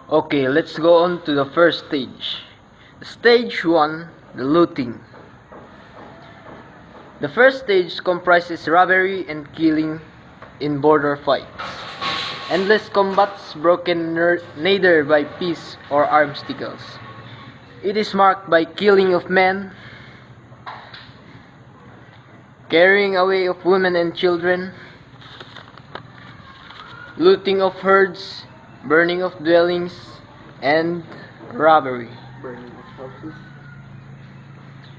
Okay, let's go on to the first stage. Stage 1, the looting. The first stage comprises robbery and killing in border fights. Endless combats broken neither by peace or armsticles. It is marked by killing of men, carrying away of women and children, looting of herds, burning of dwellings, and robbery.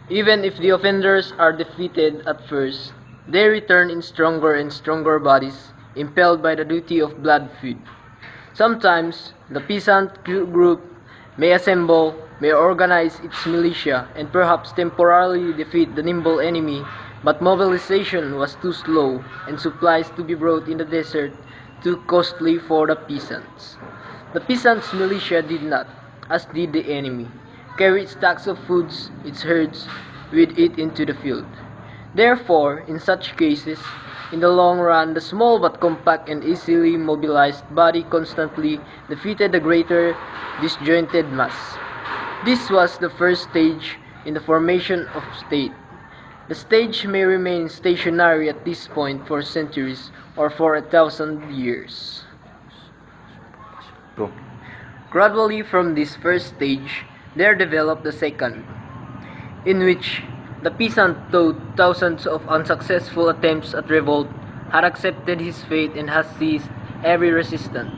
Even if the offenders are defeated at first, they return in stronger and stronger bodies, impelled by the duty of blood feud. Sometimes, the peasant group may assemble, may organize its militia, and perhaps temporarily defeat the nimble enemy, but mobilization was too slow, and supplies to be brought in the desert too costly for the peasants. The peasants' militia did not, as did the enemy, carry its stacks of foods, its herds, with it into the field. Therefore, in such cases, in the long run, the small but compact and easily mobilized body constantly defeated the greater disjointed mass. This was the first stage in the formation of state. The stage may remain stationary at this point for centuries or for 1,000 years. Gradually from this first stage, there developed the second, in which the peasant, though thousands of unsuccessful attempts at revolt, had accepted his fate and has seized every resistance.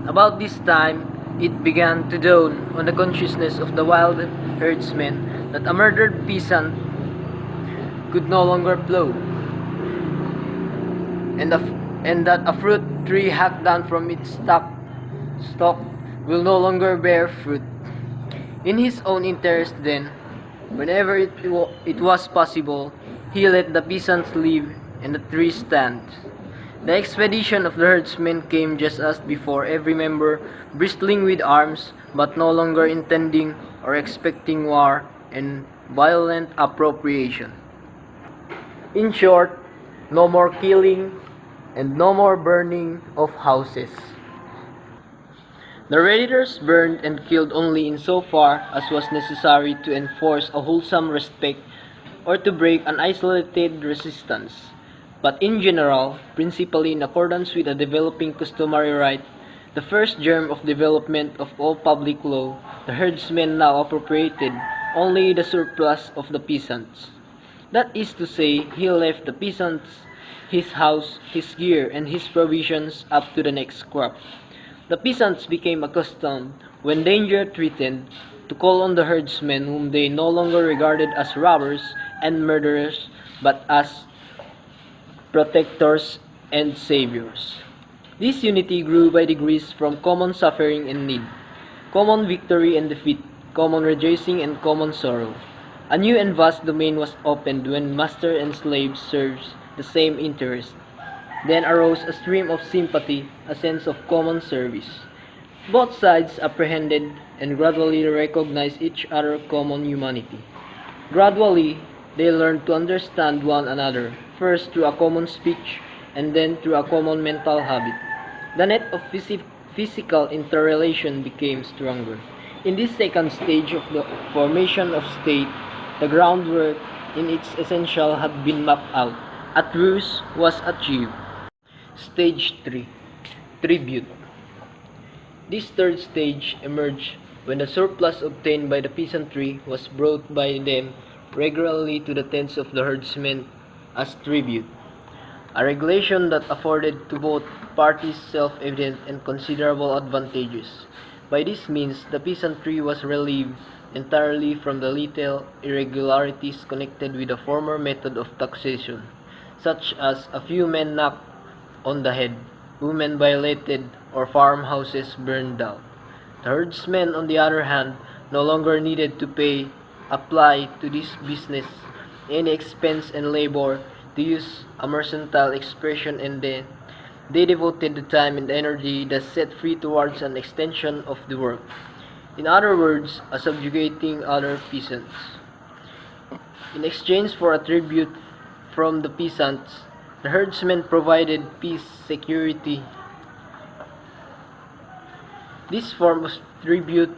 About this time, it began to dawn on the consciousness of the wild herdsmen that a murdered peasant could no longer plow, and that a fruit tree hacked down from its stalk will no longer bear fruit. In his own interest then, whenever it was possible, he let the peasants live and the tree stand. The expedition of the herdsmen came just as before, every member bristling with arms, but no longer intending or expecting war and violent appropriation. In short, no more killing and no more burning of houses. The raiders burned and killed only in so far as was necessary to enforce a wholesome respect or to break an isolated resistance. But in general, principally in accordance with a developing customary right, the first germ of development of all public law, the herdsmen now appropriated only the surplus of the peasants. That is to say, he left the peasants his house, his gear, and his provisions up to the next crop. The peasants became accustomed, when danger threatened, to call on the herdsmen whom they no longer regarded as robbers and murderers, but as protectors and saviors. This unity grew by degrees from common suffering and need, common victory and defeat, common rejoicing and common sorrow. A new and vast domain was opened when master and slave served the same interest. Then arose a stream of sympathy, a sense of common service. Both sides apprehended and gradually recognized each other's common humanity. Gradually, they learned to understand one another, first through a common speech and then through a common mental habit. The net of physical interrelation became stronger. In this second stage of the formation of state, the groundwork in its essential had been mapped out. A truce was achieved. Stage 3. Tribute. This third stage emerged when the surplus obtained by the peasantry was brought by them regularly to the tents of the herdsmen as tribute, a regulation that afforded to both parties self-evident and considerable advantages. By this means, the peasantry was relieved entirely from the little irregularities connected with the former method of taxation, such as a few men knocked on the head, women violated, or farmhouses burned down. The herdsmen, on the other hand, no longer needed to apply to this business any expense and labor, to use a mercantile expression, and then they devoted the time and energy thus set free towards an extension of the work. In other words, a subjugating other peasants. In exchange for a tribute from the peasants, the herdsmen provided peace, security, This form of tribute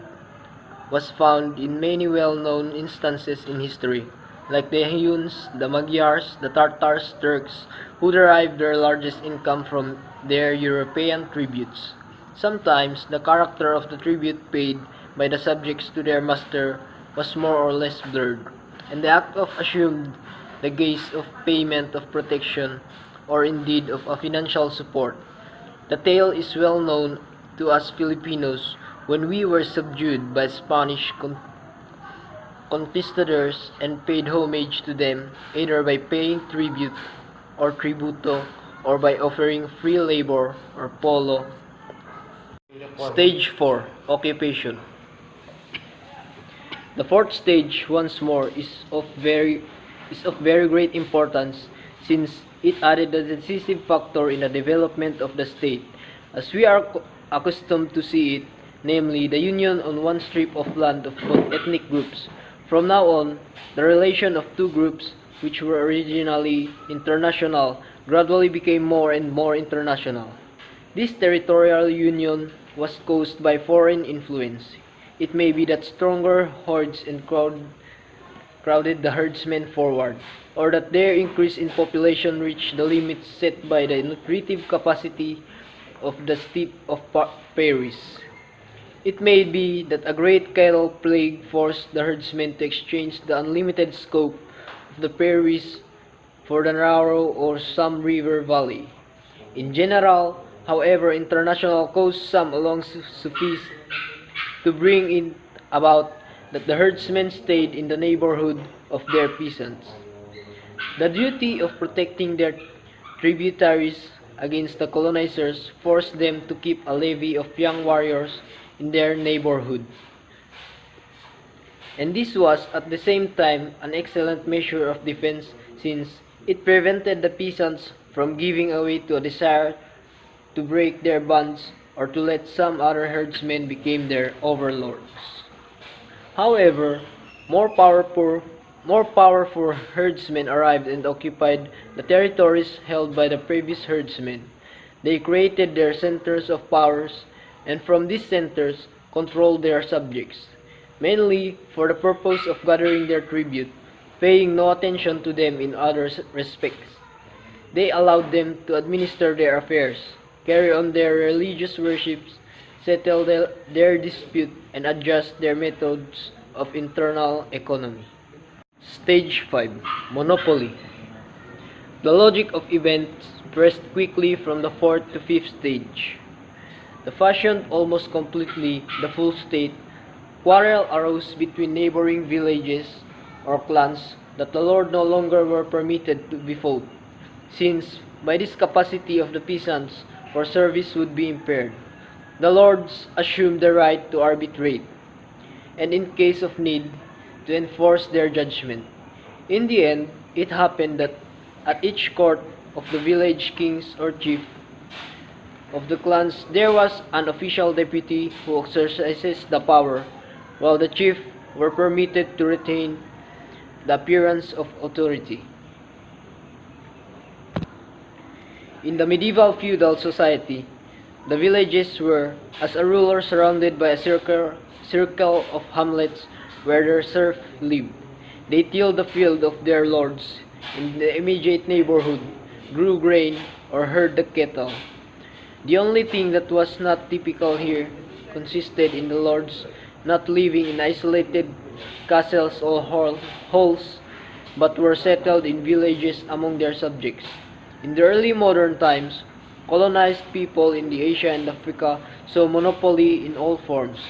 was found in many well-known instances in history, like the Huns, the Magyars, the Tartars, Turks, who derived their largest income from their European tributes. Sometimes, the character of the tribute paid by the subjects to their master was more or less blurred, and the act of assumed the guise of payment of protection, or indeed of a financial support. The tale is well known to us Filipinos when we were subdued by Spanish conquistadors and paid homage to them either by paying tribute or tributo or by offering free labor or polo. Stage 4. Occupation. The fourth stage, once more, is of very great importance since it added a decisive factor in the development of the state, as we are accustomed to see it, namely the union on one strip of land of both ethnic groups. From now on, the relation of two groups, which were originally international, gradually became more and more international. This territorial union was caused by foreign influence. It may be that stronger hordes and crowded the herdsmen forward, or that their increase in population reached the limits set by the nutritive capacity of the steppe of prairies. It may be that a great cattle plague forced the herdsmen to exchange the unlimited scope of the prairies for the narrow or some river valley. In general, however, international cause some along sufficed to bring it about that the herdsmen stayed in the neighborhood of their peasants. The duty of protecting their tributaries against the colonizers forced them to keep a levy of young warriors in their neighborhood. And this was at the same time an excellent measure of defense since it prevented the peasants from giving way to a desire to break their bonds or to let some other herdsmen become their overlords. However, more powerful herdsmen arrived and occupied the territories held by the previous herdsmen. They created their centers of powers and from these centers controlled their subjects, mainly for the purpose of gathering their tribute, paying no attention to them in other respects. They allowed them to administer their affairs, carry on their religious worships, settle their dispute, and adjust their methods of internal economy. Stage 5. Monopoly. The logic of events pressed quickly from the fourth to fifth stage. The fashioned almost completely the full state, quarrel arose between neighboring villages or clans that the lord no longer were permitted to be fought, since by this capacity of the peasants for service would be impaired. The lords assumed the right to arbitrate, and in case of need, to enforce their judgment. In the end, it happened that at each court of the village kings or chief of the clans there was an official deputy who exercises the power, while the chief were permitted to retain the appearance of authority. In the medieval feudal society, the villages were, as a ruler, surrounded by a circle of hamlets where their serfs lived. They tilled the field of their lords in the immediate neighborhood, grew grain, or herd the cattle. The only thing that was not typical here consisted in the lords not living in isolated castles or halls, but were settled in villages among their subjects. In the early modern times, colonized people in the Asia and Africa saw monopoly in all forms.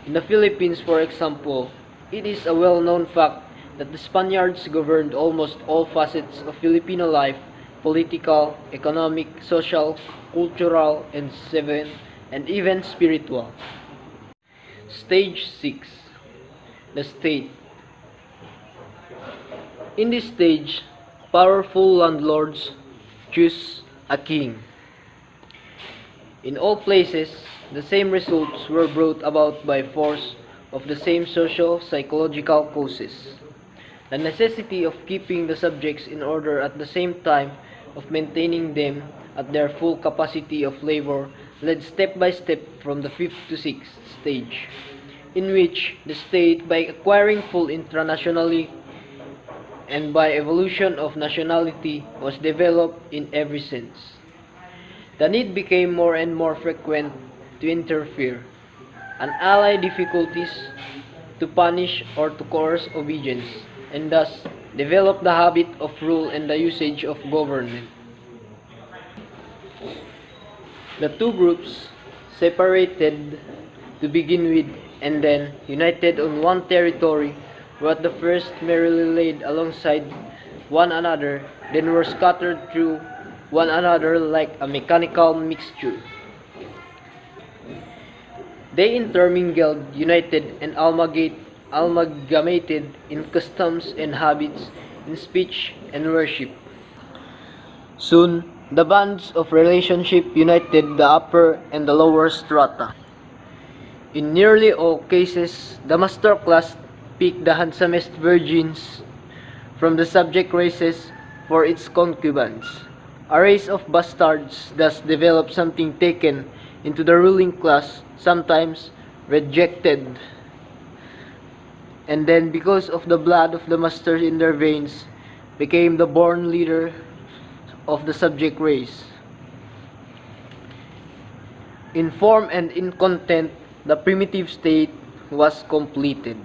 In the Philippines, for example, it is a well-known fact that the Spaniards governed almost all facets of Filipino life: political, economic, social, cultural, and even spiritual. Stage 6. The State. In this stage, powerful landlords choose a king. In all places, the same results were brought about by force of the same socio-psychological causes. The necessity of keeping the subjects in order at the same time of maintaining them at their full capacity of labor led step by step from the fifth to sixth stage, in which the state, by acquiring full internationality and by evolution of nationality, was developed in every sense. The need became more and more frequent to interfere, and ally difficulties to punish or to coerce obedience, and thus develop the habit of rule and the usage of government. The two groups, separated to begin with and then united on one territory, were at the first merrily laid alongside one another, then were scattered through one another like a mechanical mixture. They intermingled, united, and amalgamated in customs and habits, in speech and worship. Soon, the bands of relationship united the upper and the lower strata. In nearly all cases, the master class picked the handsomest virgins from the subject races for its concubines. A race of bastards thus developed, something taken into the ruling class, sometimes rejected, and then, because of the blood of the masters in their veins, became the born leader of the subject race. In form and in content, the primitive state was completed.